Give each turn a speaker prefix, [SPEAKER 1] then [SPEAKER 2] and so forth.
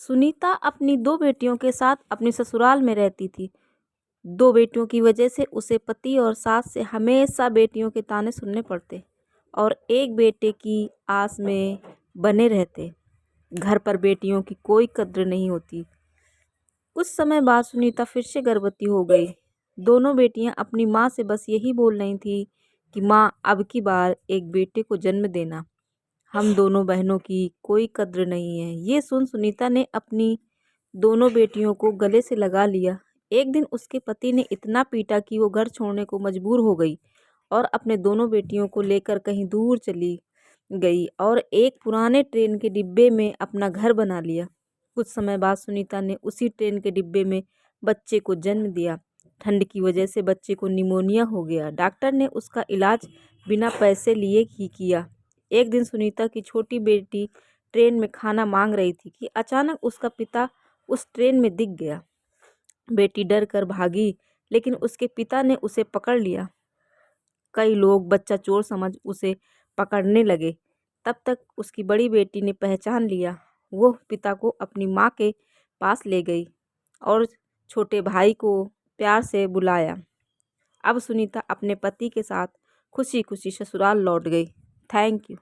[SPEAKER 1] सुनीता अपनी दो बेटियों के साथ अपनी ससुराल में रहती थी। दो बेटियों की वजह से उसे पति और सास से हमेशा बेटियों के ताने सुनने पड़ते और एक बेटे की आस में बने रहते। घर पर बेटियों की कोई कद्र नहीं होती। कुछ समय बाद सुनीता फिर से गर्भवती हो गई। दोनों बेटियां अपनी माँ से बस यही बोल रही थी कि माँ, अब की बार एक बेटे को जन्म देना। हम दोनों बहनों की कोई कद्र नहीं है। ये सुन सुनीता ने अपनी दोनों बेटियों को गले से लगा लिया। एक दिन उसके पति ने इतना पीटा कि वो घर छोड़ने को मजबूर हो गई और अपने दोनों बेटियों को लेकर कहीं दूर चली गई और एक पुराने ट्रेन के डिब्बे में अपना घर बना लिया। कुछ समय बाद सुनीता ने उसी ट्रेन के डिब्बे में बच्चे को जन्म दिया। ठंड की वजह से बच्चे को निमोनिया हो गया। डॉक्टर ने उसका इलाज बिना पैसे लिए ही किया। एक दिन सुनीता की छोटी बेटी ट्रेन में खाना मांग रही थी कि अचानक उसका पिता उस ट्रेन में दिख गया। बेटी डर कर भागी, लेकिन उसके पिता ने उसे पकड़ लिया। कई लोग बच्चा चोर समझ उसे पकड़ने लगे। तब तक उसकी बड़ी बेटी ने पहचान लिया। वो पिता को अपनी माँ के पास ले गई और छोटे भाई को प्यार से बुलाया। अब सुनीता अपने पति के साथ खुशी खुशी ससुराल लौट गई। Thank you.